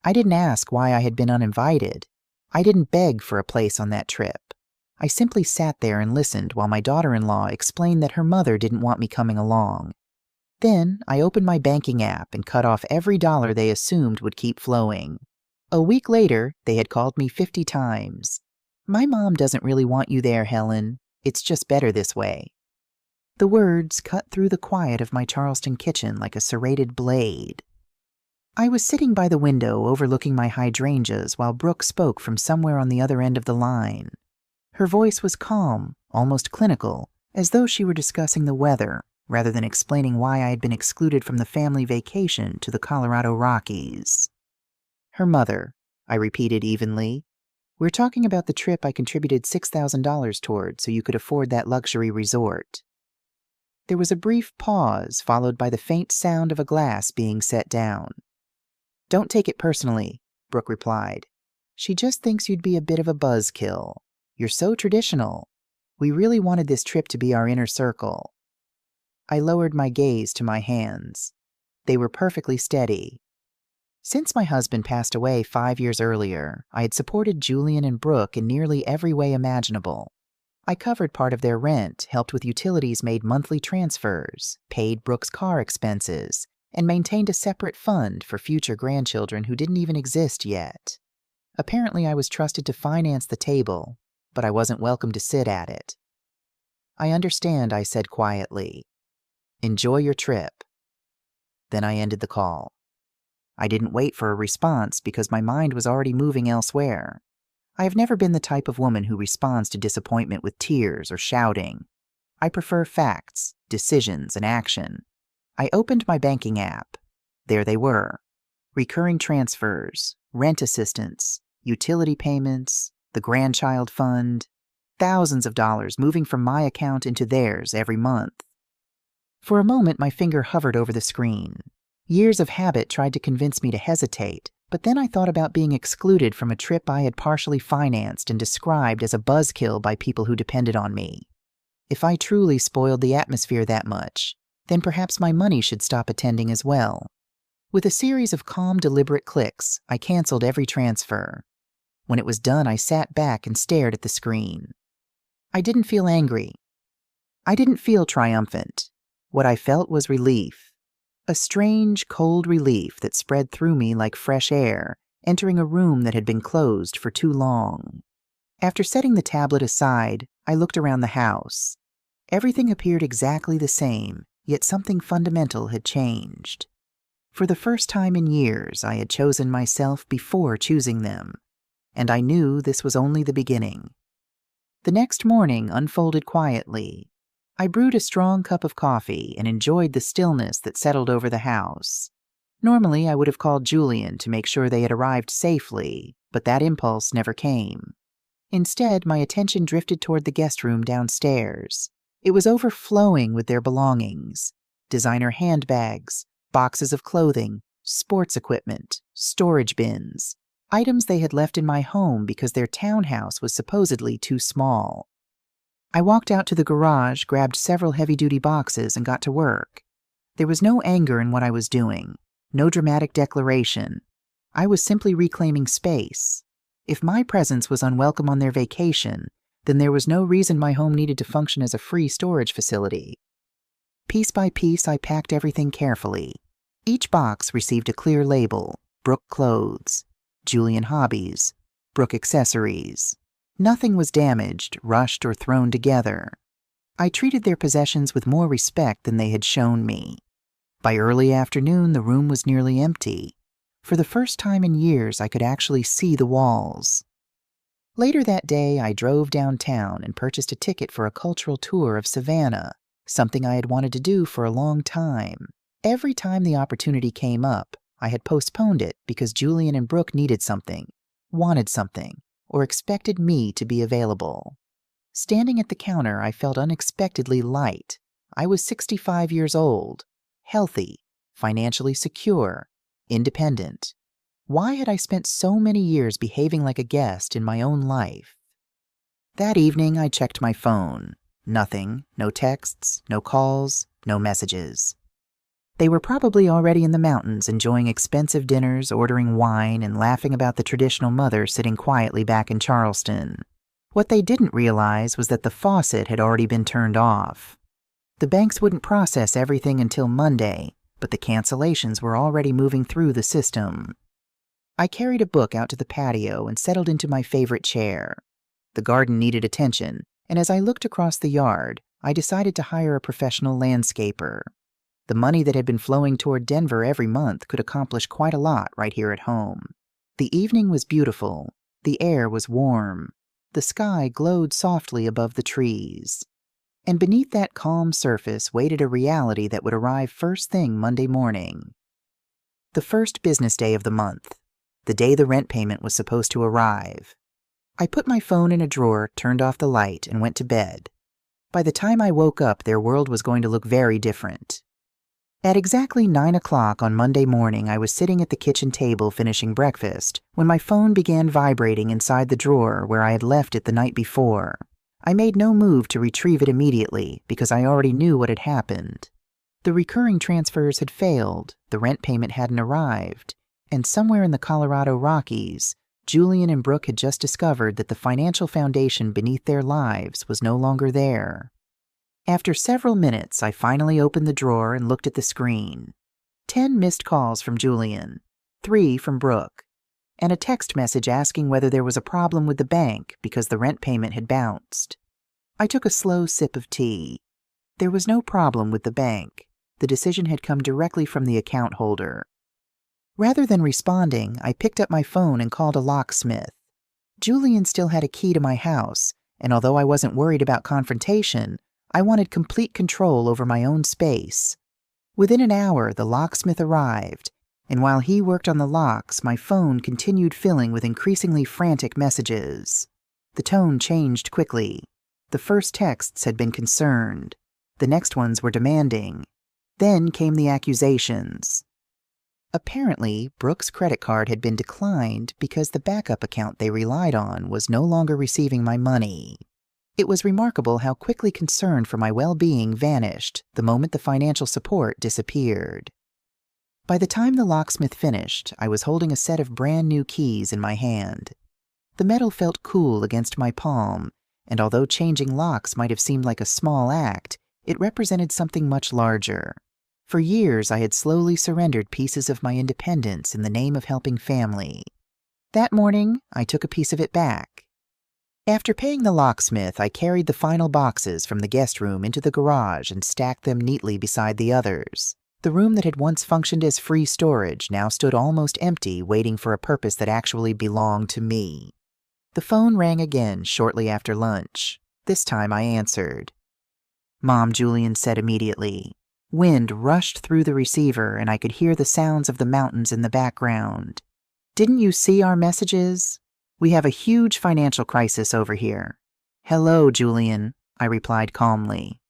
I didn't ask why I had been uninvited. I didn't beg for a place on that trip. I simply sat there and listened while my daughter-in-law explained that her mother didn't want me coming along. Then I opened my banking app and cut off every dollar they assumed would keep flowing. A week later, they had called me 50 times. "My mom doesn't really want you there, Helen. It's just better this way." The words cut through the quiet of my Charleston kitchen like a serrated blade. I was sitting by the window overlooking my hydrangeas while Brooke spoke from somewhere on the other end of the line. Her voice was calm, almost clinical, as though she were discussing the weather rather than explaining why I had been excluded from the family vacation to the Colorado Rockies. "Her mother," I repeated evenly. "We're talking about the trip I contributed $6,000 toward so you could afford that luxury resort." There was a brief pause, followed by the faint sound of a glass being set down. "Don't take it personally," Brooke replied. "She just thinks you'd be a bit of a buzzkill. You're so traditional. We really wanted this trip to be our inner circle." I lowered my gaze to my hands. They were perfectly steady. Since my husband passed away 5 years earlier, I had supported Julian and Brooke in nearly every way imaginable. I covered part of their rent, helped with utilities, made monthly transfers, paid Brooke's car expenses, and maintained a separate fund for future grandchildren who didn't even exist yet. Apparently, I was trusted to finance the table, but I wasn't welcome to sit at it. "I understand," I said quietly. "Enjoy your trip." Then I ended the call. I didn't wait for a response because my mind was already moving elsewhere. I have never been the type of woman who responds to disappointment with tears or shouting. I prefer facts, decisions, and action. I opened my banking app. There they were. Recurring transfers, rent assistance, utility payments, the grandchild fund, thousands of dollars moving from my account into theirs every month. For a moment, my finger hovered over the screen. Years of habit tried to convince me to hesitate, but then I thought about being excluded from a trip I had partially financed and described as a buzzkill by people who depended on me. If I truly spoiled the atmosphere that much, then perhaps my money should stop attending as well. With a series of calm, deliberate clicks, I canceled every transfer. When it was done, I sat back and stared at the screen. I didn't feel angry. I didn't feel triumphant. What I felt was relief. A strange, cold relief that spread through me like fresh air, entering a room that had been closed for too long. After setting the tablet aside, I looked around the house. Everything appeared exactly the same, yet something fundamental had changed. For the first time in years, I had chosen myself before choosing them, and I knew this was only the beginning. The next morning unfolded quietly. I brewed a strong cup of coffee and enjoyed the stillness that settled over the house. Normally, I would have called Julian to make sure they had arrived safely, but that impulse never came. Instead, my attention drifted toward the guest room downstairs. It was overflowing with their belongings: designer handbags, boxes of clothing, sports equipment, storage bins, items they had left in my home because their townhouse was supposedly too small. I walked out to the garage, grabbed several heavy-duty boxes, and got to work. There was no anger in what I was doing, no dramatic declaration. I was simply reclaiming space. If my presence was unwelcome on their vacation, then there was no reason my home needed to function as a free storage facility. Piece by piece, I packed everything carefully. Each box received a clear label: Brooke Clothes, Julian Hobbies, Brooke Accessories. Nothing was damaged, rushed, or thrown together. I treated their possessions with more respect than they had shown me. By early afternoon, the room was nearly empty. For the first time in years, I could actually see the walls. Later that day, I drove downtown and purchased a ticket for a cultural tour of Savannah, something I had wanted to do for a long time. Every time the opportunity came up, I had postponed it because Julian and Brooke needed something, wanted something, or expected me to be available. Standing at the counter, I felt unexpectedly light. I was 65 years old, healthy, financially secure, independent. Why had I spent so many years behaving like a guest in my own life? That evening, I checked my phone. Nothing, no texts, no calls, no messages. They were probably already in the mountains enjoying expensive dinners, ordering wine, and laughing about the traditional mother sitting quietly back in Charleston. What they didn't realize was that the faucet had already been turned off. The banks wouldn't process everything until Monday, but the cancellations were already moving through the system. I carried a book out to the patio and settled into my favorite chair. The garden needed attention, and as I looked across the yard, I decided to hire a professional landscaper. The money that had been flowing toward Denver every month could accomplish quite a lot right here at home. The evening was beautiful. The air was warm. The sky glowed softly above the trees. And beneath that calm surface waited a reality that would arrive first thing Monday morning. The first business day of the month, the day the rent payment was supposed to arrive. I put my phone in a drawer, turned off the light, and went to bed. By the time I woke up, their world was going to look very different. At exactly 9 o'clock on Monday morning, I was sitting at the kitchen table finishing breakfast when my phone began vibrating inside the drawer where I had left it the night before. I made no move to retrieve it immediately because I already knew what had happened. The recurring transfers had failed, the rent payment hadn't arrived, and somewhere in the Colorado Rockies, Julian and Brooke had just discovered that the financial foundation beneath their lives was no longer there. After several minutes, I finally opened the drawer and looked at the screen. 10 missed calls from Julian, 3 from Brooke, and a text message asking whether there was a problem with the bank because the rent payment had bounced. I took a slow sip of tea. There was no problem with the bank. The decision had come directly from the account holder. Rather than responding, I picked up my phone and called a locksmith. Julian still had a key to my house, and although I wasn't worried about confrontation, I wanted complete control over my own space. Within an hour, the locksmith arrived, and while he worked on the locks, my phone continued filling with increasingly frantic messages. The tone changed quickly. The first texts had been concerned. The next ones were demanding. Then came the accusations. Apparently, Brooke's credit card had been declined because the backup account they relied on was no longer receiving my money. It was remarkable how quickly concern for my well-being vanished the moment the financial support disappeared. By the time the locksmith finished, I was holding a set of brand-new keys in my hand. The metal felt cool against my palm, and although changing locks might have seemed like a small act, it represented something much larger. For years, I had slowly surrendered pieces of my independence in the name of helping family. That morning, I took a piece of it back. After paying the locksmith, I carried the final boxes from the guest room into the garage and stacked them neatly beside the others. The room that had once functioned as free storage now stood almost empty, waiting for a purpose that actually belonged to me. The phone rang again shortly after lunch. This time I answered. "Mom," Julian said immediately. Wind rushed through the receiver, and I could hear the sounds of the mountains in the background. "Didn't you see our messages? We have a huge financial crisis over here." "Hello, Julian," I replied calmly.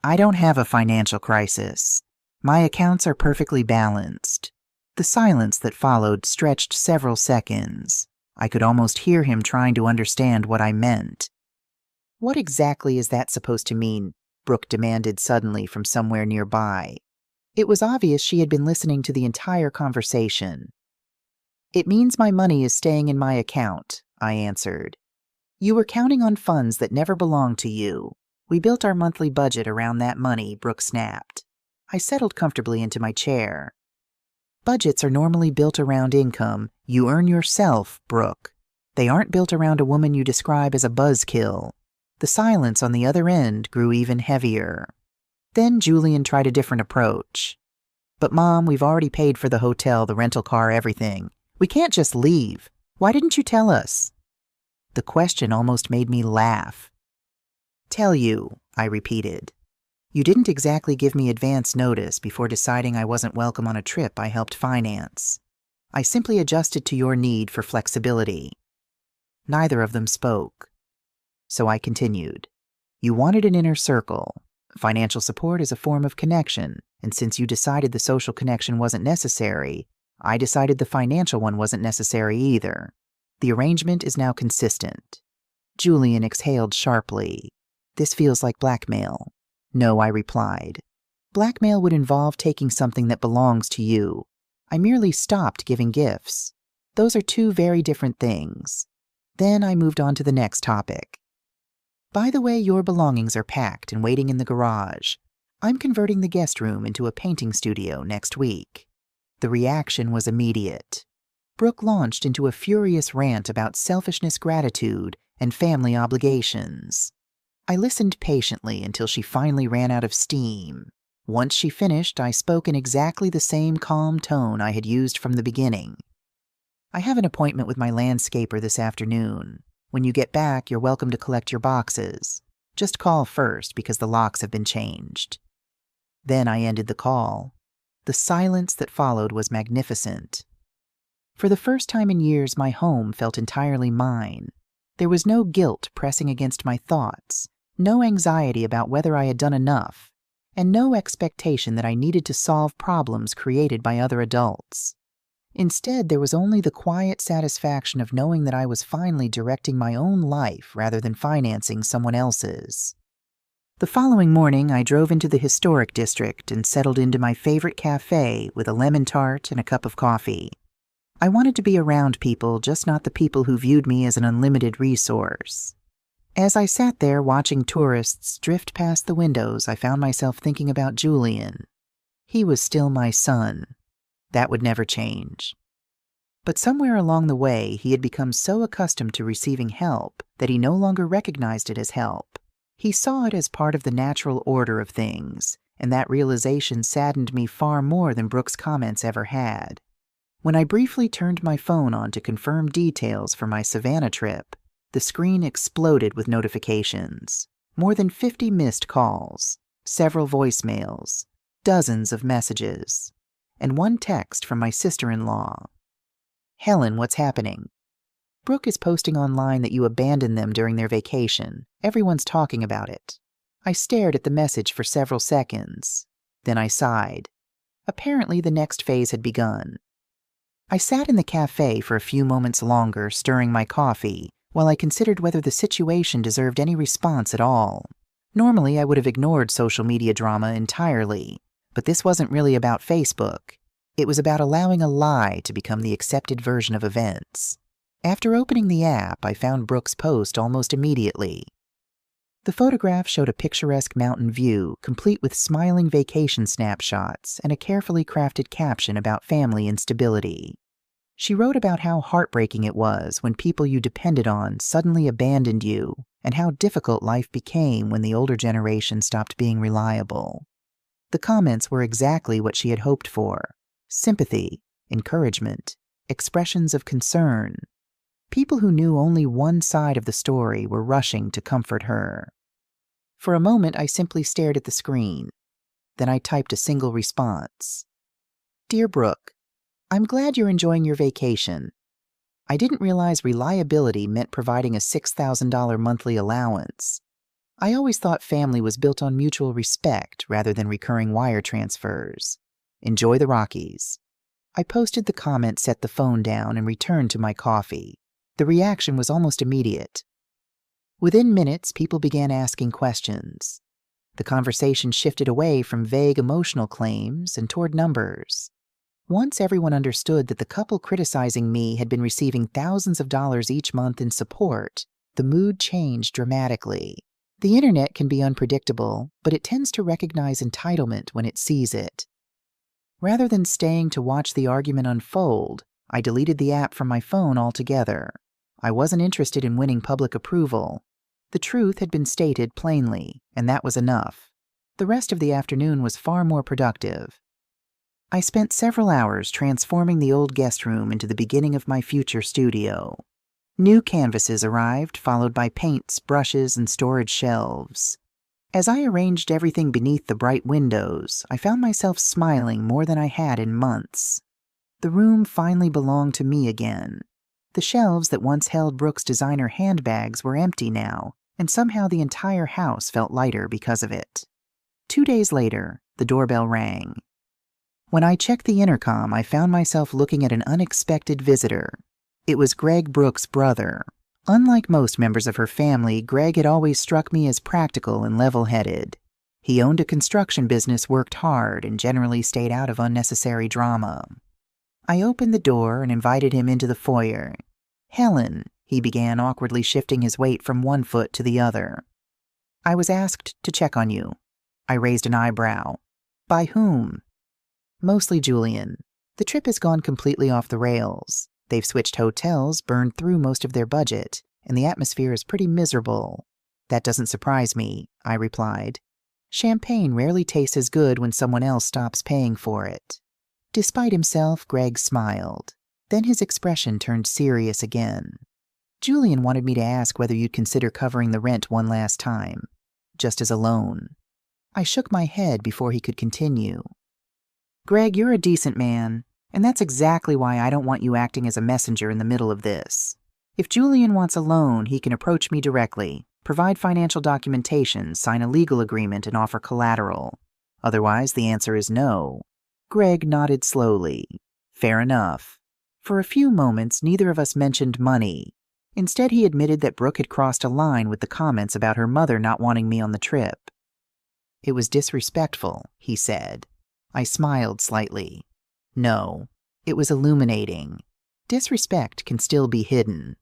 "I don't have a financial crisis. My accounts are perfectly balanced." The silence that followed stretched several seconds. I could almost hear him trying to understand what I meant. "What exactly is that supposed to mean?" Brooke demanded suddenly from somewhere nearby. It was obvious she had been listening to the entire conversation. "It means my money is staying in my account," I answered. "You were counting on funds that never belonged to you. We built our monthly budget around that money," Brooke snapped. I settled comfortably into my chair. "Budgets are normally built around income you earn yourself, Brooke. They aren't built around a woman you describe as a buzzkill." The silence on the other end grew even heavier. Then Julian tried a different approach. "But Mom, we've already paid for the hotel, the rental car, everything. We can't just leave. Why didn't you tell us?" The question almost made me laugh. "Tell you," I repeated. "You didn't exactly give me advance notice before deciding I wasn't welcome on a trip I helped finance. I simply adjusted to your need for flexibility." Neither of them spoke. So I continued. "You wanted an inner circle. Financial support is a form of connection, and since you decided the social connection wasn't necessary, I decided the financial one wasn't necessary either. The arrangement is now consistent." Julian exhaled sharply. "This feels like blackmail." "No," I replied. Blackmail would involve taking something that belongs to you. I merely stopped giving gifts. Those are two very different things. Then I moved on to the next topic. By the way, your belongings are packed and waiting in the garage. I'm converting the guest room into a painting studio next week. The reaction was immediate. Brooke launched into a furious rant about selfishness, gratitude, and family obligations. I listened patiently until she finally ran out of steam. Once she finished, I spoke in exactly the same calm tone I had used from the beginning. I have an appointment with my landscaper this afternoon. When you get back, you're welcome to collect your boxes. Just call first because the locks have been changed. Then I ended the call. The silence that followed was magnificent. For the first time in years, my home felt entirely mine. There was no guilt pressing against my thoughts, no anxiety about whether I had done enough, and no expectation that I needed to solve problems created by other adults. Instead, there was only the quiet satisfaction of knowing that I was finally directing my own life rather than financing someone else's. The following morning, I drove into the historic district and settled into my favorite cafe with a lemon tart and a cup of coffee. I wanted to be around people, just not the people who viewed me as an unlimited resource. As I sat there watching tourists drift past the windows, I found myself thinking about Julian. He was still my son. That would never change. But somewhere along the way, he had become so accustomed to receiving help that he no longer recognized it as help. He saw it as part of the natural order of things, and that realization saddened me far more than Brooke's comments ever had. When I briefly turned my phone on to confirm details for my Savannah trip, the screen exploded with notifications. More than 50 missed calls, several voicemails, dozens of messages, and one text from my sister-in-law. Helen, what's happening? Brooke is posting online that you abandoned them during their vacation. Everyone's talking about it. I stared at the message for several seconds. Then I sighed. Apparently the next phase had begun. I sat in the cafe for a few moments longer, stirring my coffee, while I considered whether the situation deserved any response at all. Normally, I would have ignored social media drama entirely, but this wasn't really about Facebook. It was about allowing a lie to become the accepted version of events. After opening the app, I found Brooke's post almost immediately. The photograph showed a picturesque mountain view, complete with smiling vacation snapshots and a carefully crafted caption about family instability. She wrote about how heartbreaking it was when people you depended on suddenly abandoned you, and how difficult life became when the older generation stopped being reliable. The comments were exactly what she had hoped for: sympathy, encouragement, expressions of concern. People who knew only one side of the story were rushing to comfort her. For a moment, I simply stared at the screen. Then I typed a single response. Dear Brooke, I'm glad you're enjoying your vacation. I didn't realize reliability meant providing a $6,000 monthly allowance. I always thought family was built on mutual respect rather than recurring wire transfers. Enjoy the Rockies. I posted the comment, set the phone down, and returned to my coffee. The reaction was almost immediate. Within minutes, people began asking questions. The conversation shifted away from vague emotional claims and toward numbers. Once everyone understood that the couple criticizing me had been receiving thousands of dollars each month in support, the mood changed dramatically. The internet can be unpredictable, but it tends to recognize entitlement when it sees it. Rather than staying to watch the argument unfold, I deleted the app from my phone altogether. I wasn't interested in winning public approval. The truth had been stated plainly, and that was enough. The rest of the afternoon was far more productive. I spent several hours transforming the old guest room into the beginning of my future studio. New canvases arrived, followed by paints, brushes, and storage shelves. As I arranged everything beneath the bright windows, I found myself smiling more than I had in months. The room finally belonged to me again. The shelves that once held Brooke's designer handbags were empty now, and somehow the entire house felt lighter because of it. 2 days later, the doorbell rang. When I checked the intercom, I found myself looking at an unexpected visitor. It was Greg Brooke's brother. Unlike most members of her family, Greg had always struck me as practical and level-headed. He owned a construction business, worked hard, and generally stayed out of unnecessary drama. I opened the door and invited him into the foyer. "Helen," he began, awkwardly shifting his weight from one foot to the other. "I was asked to check on you." I raised an eyebrow. "By whom?" "Mostly Julian. The trip has gone completely off the rails. They've switched hotels, burned through most of their budget, and the atmosphere is pretty miserable." "That doesn't surprise me," I replied. "Champagne rarely tastes as good when someone else stops paying for it." Despite himself, Greg smiled. Then his expression turned serious again. "Julian wanted me to ask whether you'd consider covering the rent one last time, just as a loan." I shook my head before he could continue. "Greg, you're a decent man, and that's exactly why I don't want you acting as a messenger in the middle of this. If Julian wants a loan, he can approach me directly, provide financial documentation, sign a legal agreement, and offer collateral. Otherwise, the answer is no." Greg nodded slowly. "Fair enough." For a few moments, neither of us mentioned money. Instead, he admitted that Brooke had crossed a line with the comments about her mother not wanting me on the trip. "It was disrespectful," he said. I smiled slightly. "No, it was illuminating. Disrespect can still be hidden."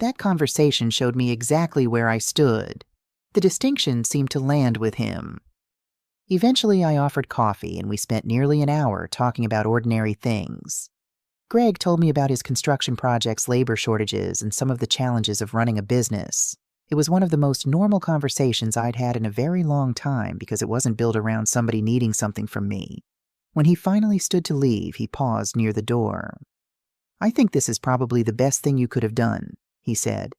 That conversation showed me exactly where I stood. The distinction seemed to land with him. Eventually, I offered coffee, and we spent nearly an hour talking about ordinary things. Greg told me about his construction projects, labor shortages, and some of the challenges of running a business. It was one of the most normal conversations I'd had in a very long time because it wasn't built around somebody needing something from me. When he finally stood to leave, he paused near the door. "I think this is probably the best thing you could have done," he said.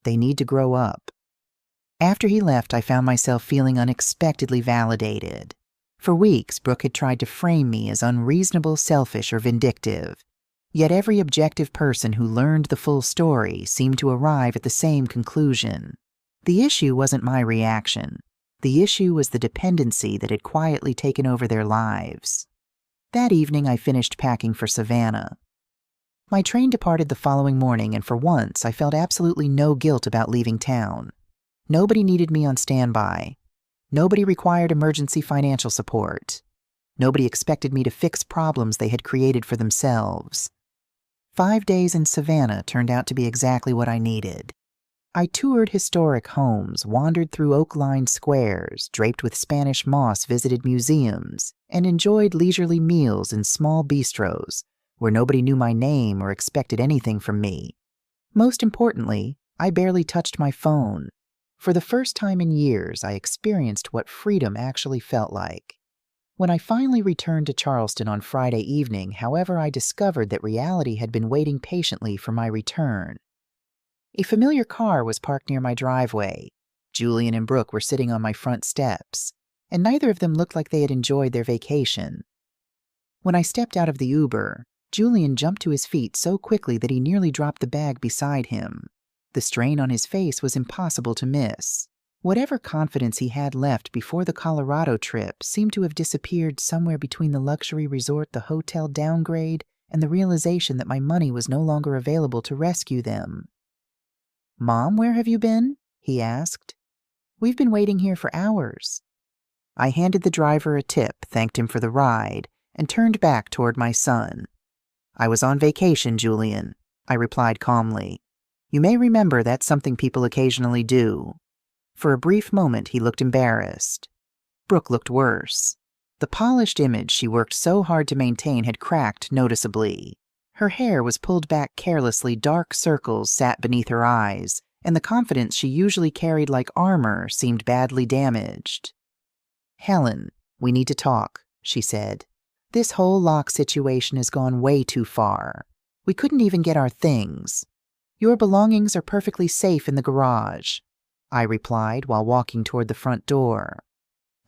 "They need to grow up." After he left, I found myself feeling unexpectedly validated. For weeks, Brooke had tried to frame me as unreasonable, selfish, or vindictive. Yet every objective person who learned the full story seemed to arrive at the same conclusion. The issue wasn't my reaction. The issue was the dependency that had quietly taken over their lives. That evening, I finished packing for Savannah. My train departed the following morning, and for once, I felt absolutely no guilt about leaving town. Nobody needed me on standby. Nobody required emergency financial support. Nobody expected me to fix problems they had created for themselves. 5 days in Savannah turned out to be exactly what I needed. I toured historic homes, wandered through oak-lined squares, draped with Spanish moss, visited museums, and enjoyed leisurely meals in small bistros where nobody knew my name or expected anything from me. Most importantly, I barely touched my phone. For the first time in years, I experienced what freedom actually felt like. When I finally returned to Charleston on Friday evening, however, I discovered that reality had been waiting patiently for my return. A familiar car was parked near my driveway. Julian and Brooke were sitting on my front steps, and neither of them looked like they had enjoyed their vacation. When I stepped out of the Uber, Julian jumped to his feet so quickly that he nearly dropped the bag beside him. The strain on his face was impossible to miss. Whatever confidence he had left before the Colorado trip seemed to have disappeared somewhere between the luxury resort, the hotel downgrade, and the realization that my money was no longer available to rescue them. "Mom, where have you been?" he asked. "We've been waiting here for hours." I handed the driver a tip, thanked him for the ride, and turned back toward my son. "I was on vacation, Julian," I replied calmly. "You may remember that's something people occasionally do." For a brief moment, he looked embarrassed. Brooke looked worse. The polished image she worked so hard to maintain had cracked noticeably. Her hair was pulled back carelessly, dark circles sat beneath her eyes, and the confidence she usually carried like armor seemed badly damaged. "Helen, we need to talk," she said. "This whole lock situation has gone way too far. We couldn't even get our things. Your belongings are perfectly safe in the garage," I replied while walking toward the front door.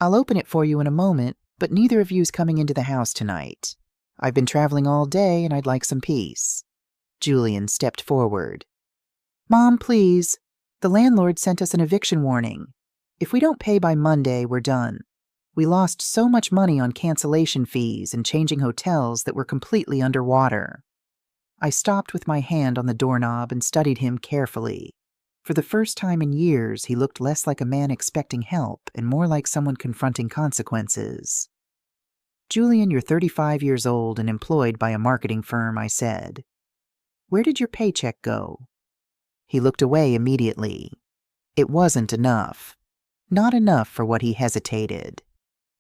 "I'll open it for you in a moment, but neither of you's coming into the house tonight. I've been traveling all day and I'd like some peace." Julian stepped forward. "Mom, please. The landlord sent us an eviction warning. If we don't pay by Monday, we're done. We lost so much money on cancellation fees and changing hotels that we're completely underwater." I stopped with my hand on the doorknob and studied him carefully. For the first time in years, he looked less like a man expecting help and more like someone confronting consequences. "Julian, you're 35 years old and employed by a marketing firm," I said. "Where did your paycheck go?" He looked away immediately. It wasn't enough. Not enough for what he hesitated.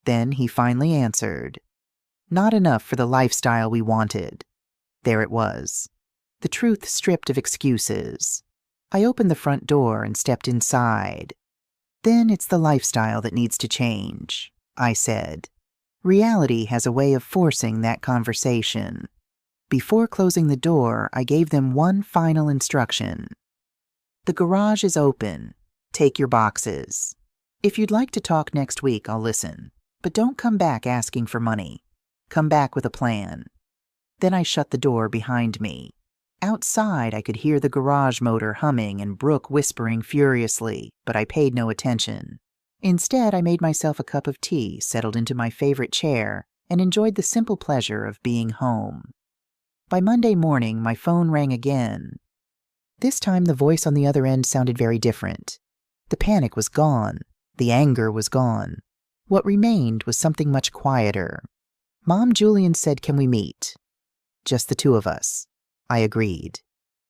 Then he finally answered. Not enough for the lifestyle we wanted. There it was. The truth stripped of excuses. I opened the front door and stepped inside. "Then it's the lifestyle that needs to change," I said. Reality has a way of forcing that conversation. Before closing the door, I gave them one final instruction. "The garage is open. Take your boxes. If you'd like to talk next week, I'll listen. But don't come back asking for money. Come back with a plan." Then I shut the door behind me. Outside, I could hear the garage motor humming and Brooke whispering furiously, but I paid no attention. Instead, I made myself a cup of tea, settled into my favorite chair, and enjoyed the simple pleasure of being home. By Monday morning, my phone rang again. This time, the voice on the other end sounded very different. The panic was gone. The anger was gone. What remained was something much quieter. "Mom, Julian said, can we meet?" "Just the two of us." I agreed.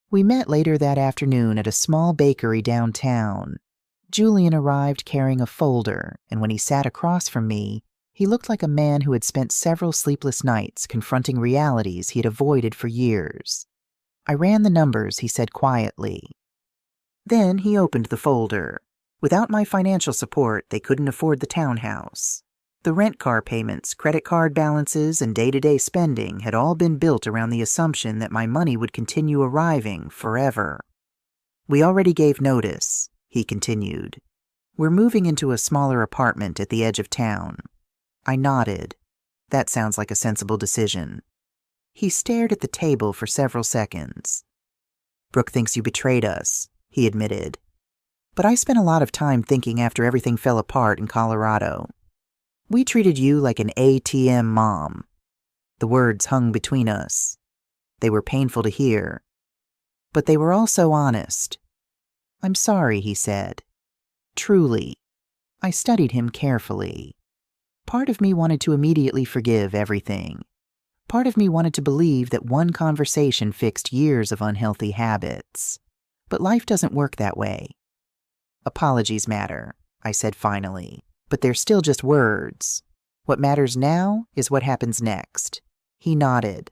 We met later that afternoon at a small bakery downtown. Julian arrived carrying a folder, and when he sat across from me, he looked like a man who had spent several sleepless nights confronting realities he had avoided for years. I ran the numbers, he said quietly. Then he opened the folder. Without my financial support, they couldn't afford the townhouse. The rent car payments, credit card balances, and day-to-day spending had all been built around the assumption that my money would continue arriving forever. "We already gave notice," he continued. "We're moving into a smaller apartment at the edge of town." I nodded. That sounds like a sensible decision. He stared at the table for several seconds. "Brooke thinks you betrayed us," he admitted. "But I spent a lot of time thinking after everything fell apart in Colorado. We treated you like an ATM mom." The words hung between us. They were painful to hear. But they were also honest. "I'm sorry," he said. Truly. I studied him carefully. Part of me wanted to immediately forgive everything. Part of me wanted to believe that one conversation fixed years of unhealthy habits. But life doesn't work that way. "Apologies matter," I said finally. "But they're still just words. What matters now is what happens next." He nodded.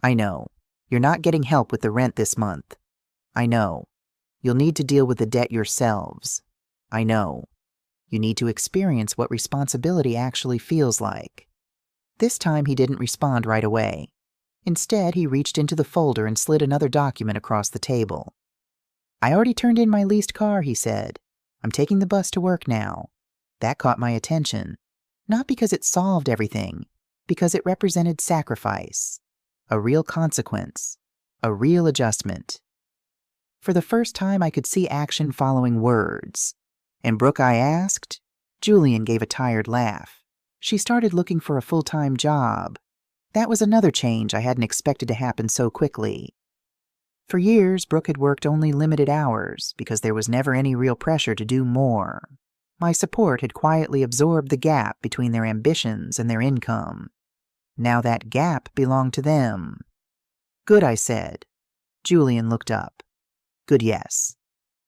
"I know. You're not getting help with the rent this month. I know. You'll need to deal with the debt yourselves. I know. You need to experience what responsibility actually feels like." This time he didn't respond right away. Instead, he reached into the folder and slid another document across the table. "I already turned in my leased car," he said. "I'm taking the bus to work now." That caught my attention. Not because it solved everything, because it represented sacrifice, a real consequence, a real adjustment. For the first time, I could see action following words. "And Brooke," I asked. Julian gave a tired laugh. "She started looking for a full-time job." That was another change I hadn't expected to happen so quickly. For years, Brooke had worked only limited hours because there was never any real pressure to do more. My support had quietly absorbed the gap between their ambitions and their income. Now that gap belonged to them. "Good," I said. Julian looked up. "Good, yes.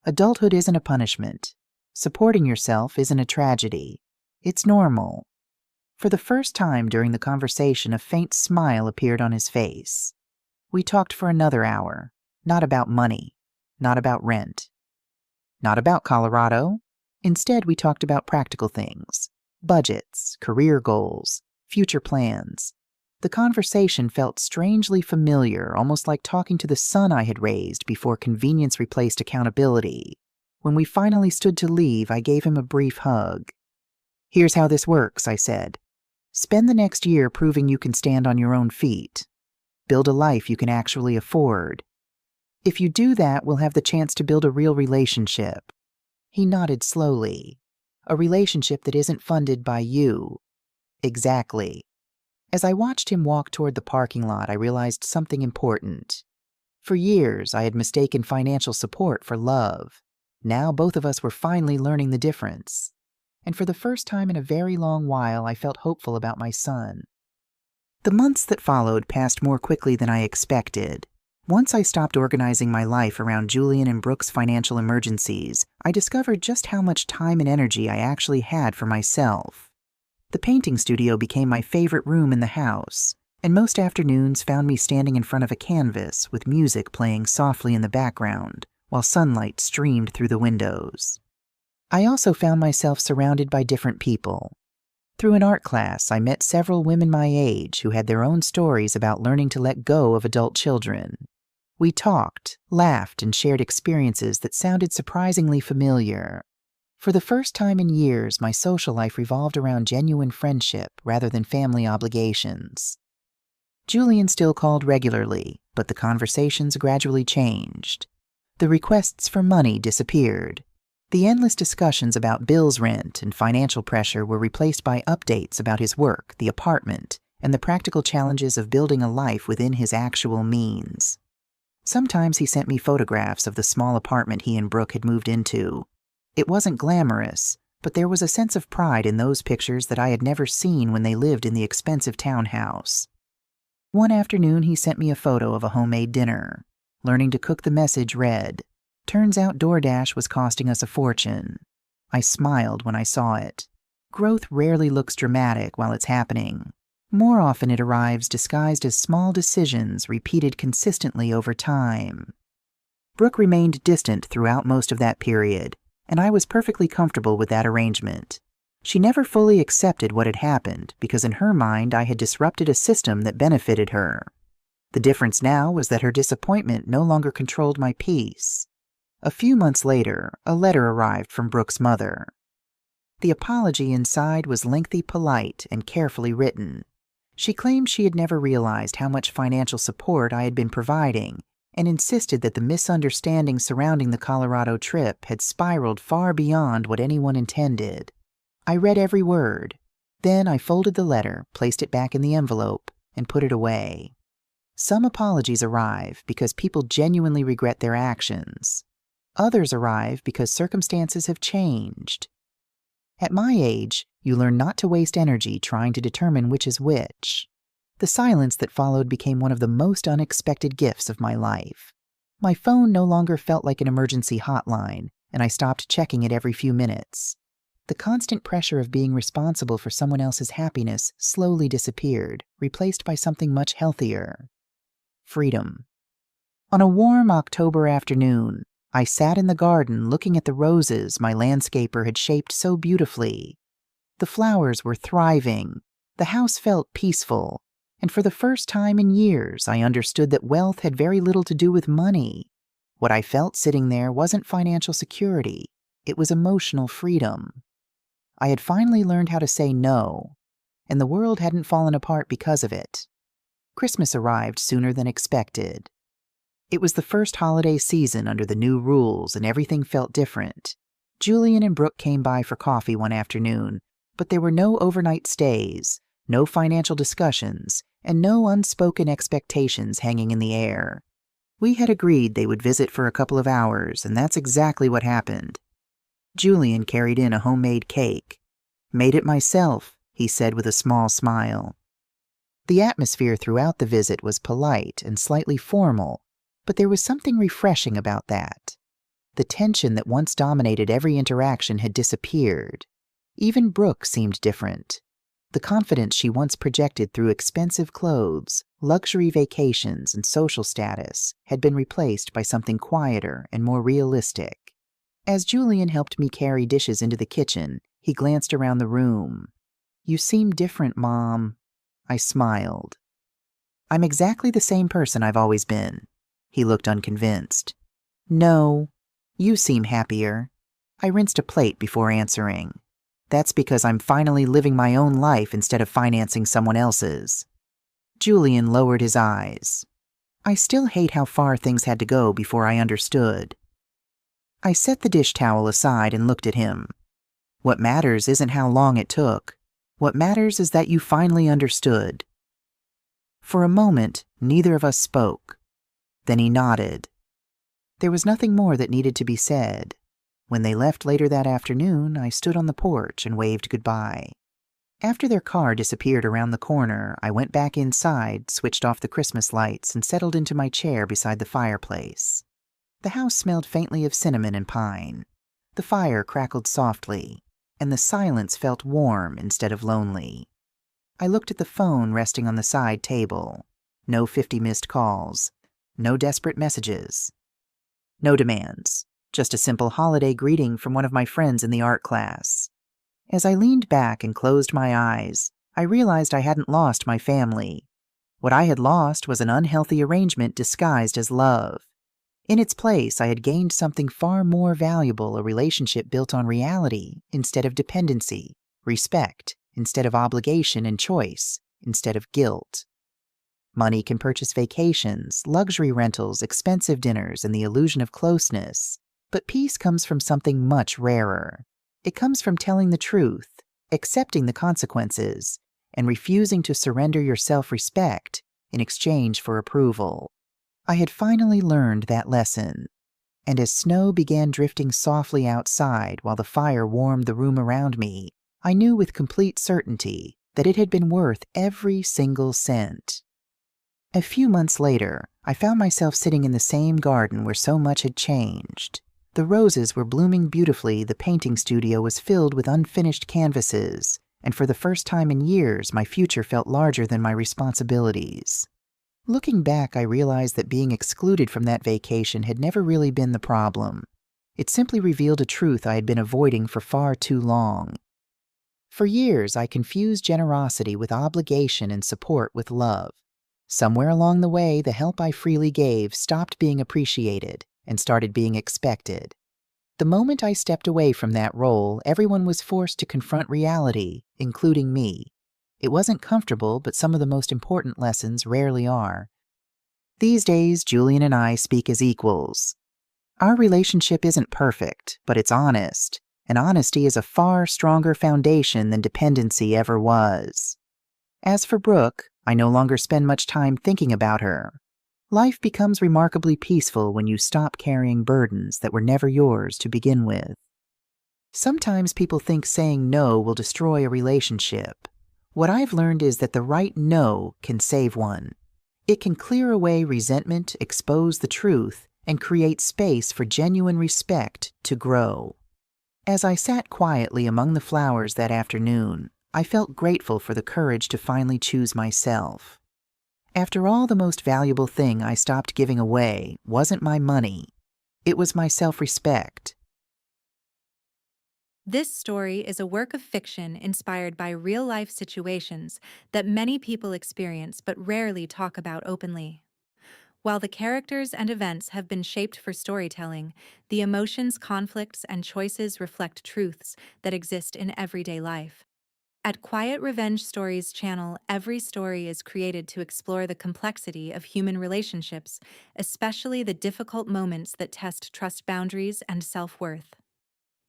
Adulthood isn't a punishment. Supporting yourself isn't a tragedy. It's normal." For the first time during the conversation, a faint smile appeared on his face. We talked for another hour, not about money, not about rent, not about Colorado. Instead, we talked about practical things, budgets, career goals, future plans. The conversation felt strangely familiar, almost like talking to the son I had raised before convenience replaced accountability. When we finally stood to leave, I gave him a brief hug. "Here's how this works," I said. "Spend the next year proving you can stand on your own feet. Build a life you can actually afford. If you do that, we'll have the chance to build a real relationship." He nodded slowly. "A relationship that isn't funded by you." Exactly. As I watched him walk toward the parking lot, I realized something important. For years, I had mistaken financial support for love. Now both of us were finally learning the difference. And for the first time in a very long while, I felt hopeful about my son. The months that followed passed more quickly than I expected. Once I stopped organizing my life around Julian and Brooke's financial emergencies, I discovered just how much time and energy I actually had for myself. The painting studio became my favorite room in the house, and most afternoons found me standing in front of a canvas with music playing softly in the background, while sunlight streamed through the windows. I also found myself surrounded by different people. Through an art class, I met several women my age who had their own stories about learning to let go of adult children. We talked, laughed, and shared experiences that sounded surprisingly familiar. For the first time in years, my social life revolved around genuine friendship rather than family obligations. Julian still called regularly, but the conversations gradually changed. The requests for money disappeared. The endless discussions about bills, rent, and financial pressure were replaced by updates about his work, the apartment, and the practical challenges of building a life within his actual means. Sometimes he sent me photographs of the small apartment he and Brooke had moved into. It wasn't glamorous, but there was a sense of pride in those pictures that I had never seen when they lived in the expensive townhouse. One afternoon, he sent me a photo of a homemade dinner. Learning to cook the message read, "Turns out DoorDash was costing us a fortune." I smiled when I saw it. Growth rarely looks dramatic while it's happening. More often it arrives disguised as small decisions repeated consistently over time. Brooke remained distant throughout most of that period, and I was perfectly comfortable with that arrangement. She never fully accepted what had happened because in her mind I had disrupted a system that benefited her. The difference now was that her disappointment no longer controlled my peace. A few months later, a letter arrived from Brooke's mother. The apology inside was lengthy, polite, and carefully written. She claimed she had never realized how much financial support I had been providing, and insisted that the misunderstanding surrounding the Colorado trip had spiraled far beyond what anyone intended. I read every word. Then I folded the letter, placed it back in the envelope, and put it away. Some apologies arrive because people genuinely regret their actions. Others arrive because circumstances have changed. At my age, you learn not to waste energy trying to determine which is which. The silence that followed became one of the most unexpected gifts of my life. My phone no longer felt like an emergency hotline, and I stopped checking it every few minutes. The constant pressure of being responsible for someone else's happiness slowly disappeared, replaced by something much healthier. Freedom. On a warm October afternoon, I sat in the garden looking at the roses my landscaper had shaped so beautifully. The flowers were thriving, the house felt peaceful, and for the first time in years I understood that wealth had very little to do with money. What I felt sitting there wasn't financial security, it was emotional freedom. I had finally learned how to say no, and the world hadn't fallen apart because of it. Christmas arrived sooner than expected. It was the first holiday season under the new rules, and everything felt different. Julian and Brooke came by for coffee one afternoon, but there were no overnight stays, no financial discussions, and no unspoken expectations hanging in the air. We had agreed they would visit for a couple of hours, and that's exactly what happened. Julian carried in a homemade cake. "Made it myself," he said with a small smile. The atmosphere throughout the visit was polite and slightly formal, but there was something refreshing about that. The tension that once dominated every interaction had disappeared. Even Brooke seemed different. The confidence she once projected through expensive clothes, luxury vacations, and social status had been replaced by something quieter and more realistic. As Julian helped me carry dishes into the kitchen, he glanced around the room. "You seem different, Mom." I smiled. "I'm exactly the same person I've always been." He looked unconvinced. "No, you seem happier." I rinsed a plate before answering. "That's because I'm finally living my own life instead of financing someone else's." Julian lowered his eyes. "I still hate how far things had to go before I understood." I set the dish towel aside and looked at him. "What matters isn't how long it took. What matters is that you finally understood." For a moment, neither of us spoke. Then he nodded. There was nothing more that needed to be said. When they left later that afternoon, I stood on the porch and waved goodbye. After their car disappeared around the corner, I went back inside, switched off the Christmas lights, and settled into my chair beside the fireplace. The house smelled faintly of cinnamon and pine. The fire crackled softly, and the silence felt warm instead of lonely. I looked at the phone resting on the side table. No 50 missed calls. No desperate messages. No demands. Just a simple holiday greeting from one of my friends in the art class. As I leaned back and closed my eyes, I realized I hadn't lost my family. What I had lost was an unhealthy arrangement disguised as love. In its place, I had gained something far more valuable, a relationship built on reality instead of dependency, respect instead of obligation, and choice instead of guilt. Money can purchase vacations, luxury rentals, expensive dinners, and the illusion of closeness. But peace comes from something much rarer. It comes from telling the truth, accepting the consequences, and refusing to surrender your self-respect in exchange for approval. I had finally learned that lesson, and as snow began drifting softly outside while the fire warmed the room around me, I knew with complete certainty that it had been worth every single cent. A few months later, I found myself sitting in the same garden where so much had changed. The roses were blooming beautifully, the painting studio was filled with unfinished canvases, and for the first time in years, my future felt larger than my responsibilities. Looking back, I realized that being excluded from that vacation had never really been the problem. It simply revealed a truth I had been avoiding for far too long. For years, I confused generosity with obligation and support with love. Somewhere along the way, the help I freely gave stopped being appreciated and started being expected. The moment I stepped away from that role, everyone was forced to confront reality, including me. It wasn't comfortable, but some of the most important lessons rarely are. These days, Julian and I speak as equals. Our relationship isn't perfect, but it's honest, and honesty is a far stronger foundation than dependency ever was. As for Brooke, I no longer spend much time thinking about her. Life becomes remarkably peaceful when you stop carrying burdens that were never yours to begin with. Sometimes people think saying no will destroy a relationship. What I've learned is that the right no can save one. It can clear away resentment, expose the truth, and create space for genuine respect to grow. As I sat quietly among the flowers that afternoon, I felt grateful for the courage to finally choose myself. After all, the most valuable thing I stopped giving away wasn't my money. It was my self-respect. This story is a work of fiction inspired by real-life situations that many people experience but rarely talk about openly. While the characters and events have been shaped for storytelling, the emotions, conflicts, and choices reflect truths that exist in everyday life. At Quiet Revenge Stories channel, every story is created to explore the complexity of human relationships, especially the difficult moments that test trust boundaries and self-worth.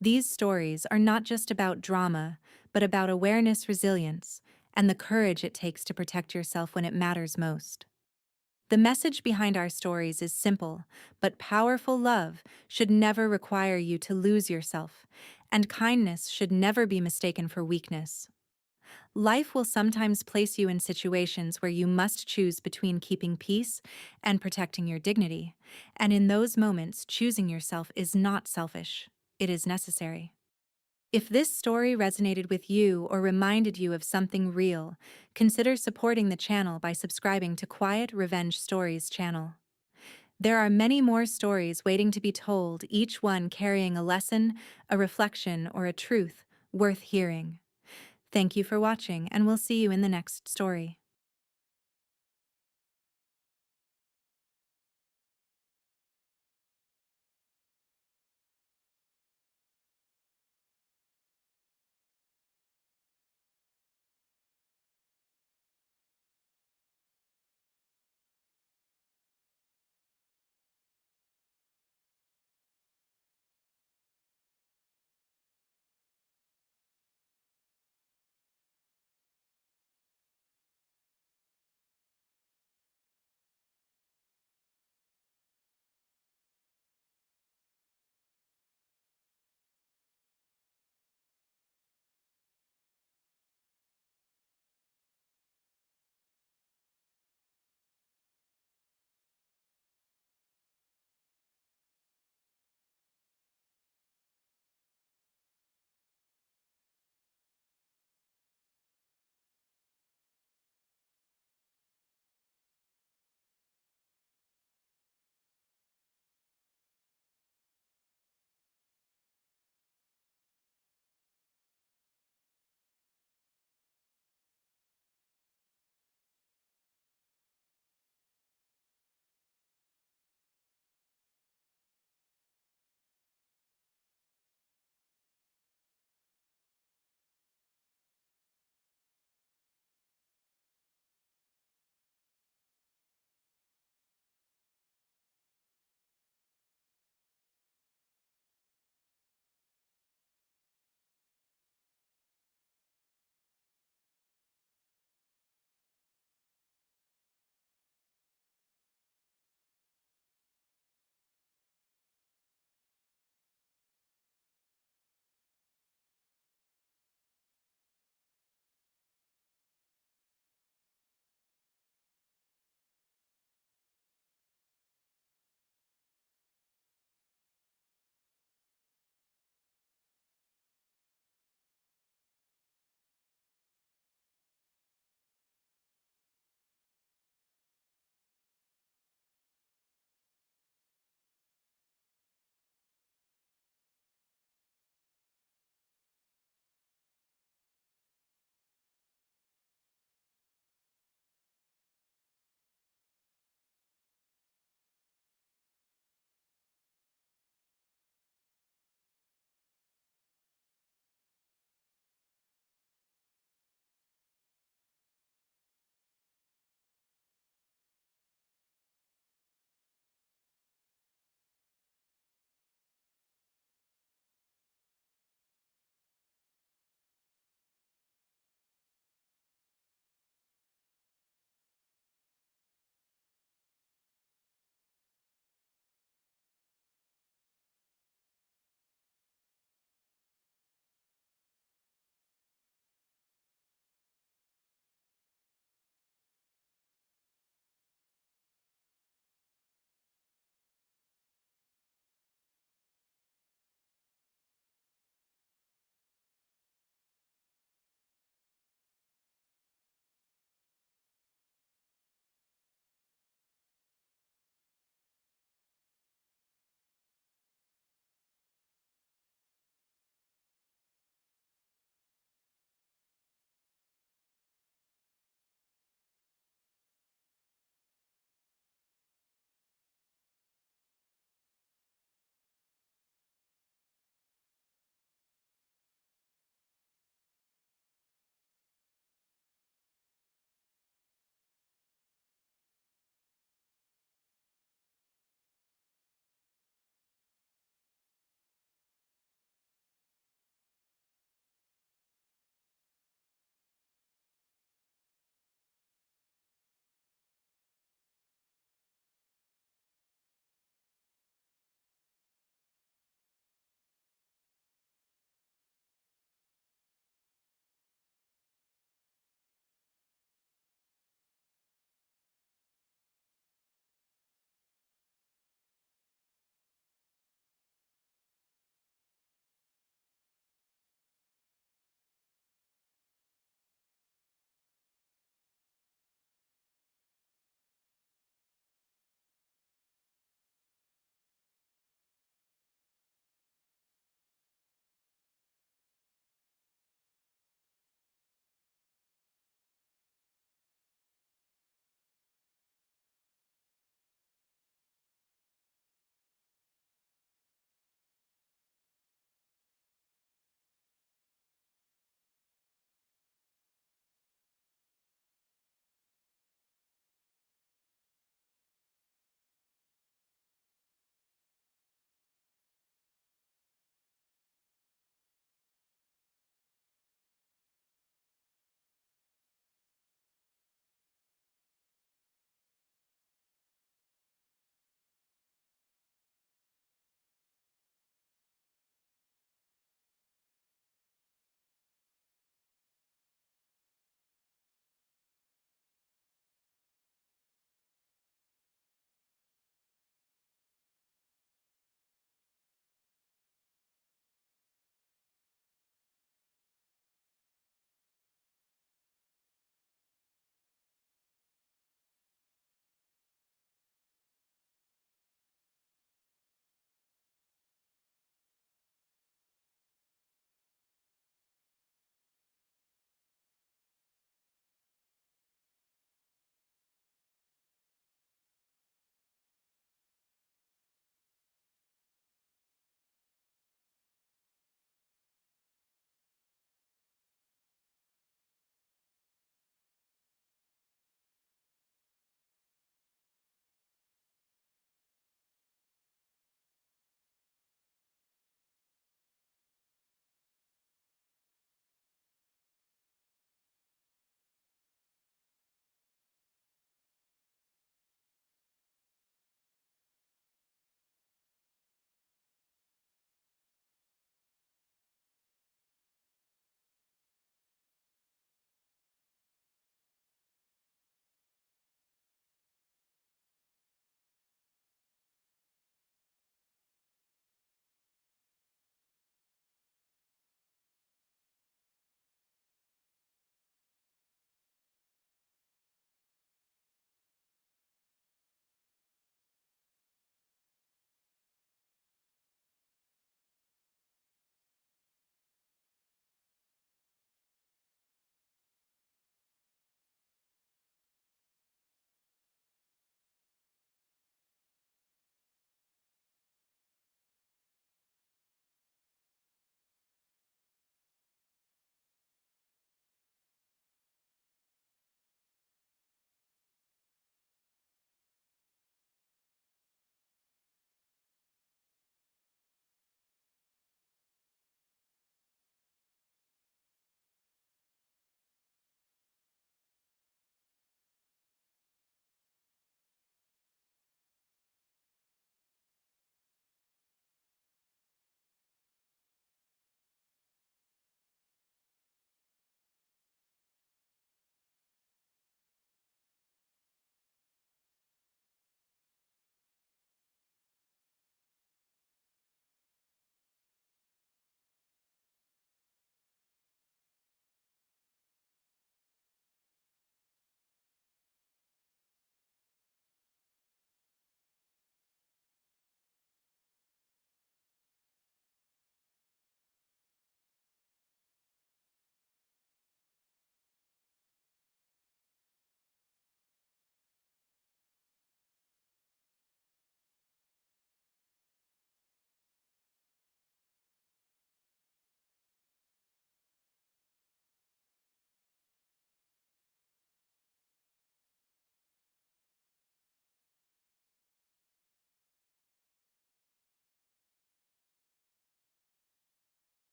These stories are not just about drama, but about awareness, resilience, and the courage it takes to protect yourself when it matters most. The message behind our stories is simple, but powerful. Love should never require you to lose yourself, and kindness should never be mistaken for weakness. Life will sometimes place you in situations where you must choose between keeping peace and protecting your dignity, and in those moments, choosing yourself is not selfish, it is necessary. If this story resonated with you or reminded you of something real, consider supporting the channel by subscribing to Quiet Revenge Stories channel. There are many more stories waiting to be told, each one carrying a lesson, a reflection, or a truth worth hearing. Thank you for watching, and we'll see you in the next story.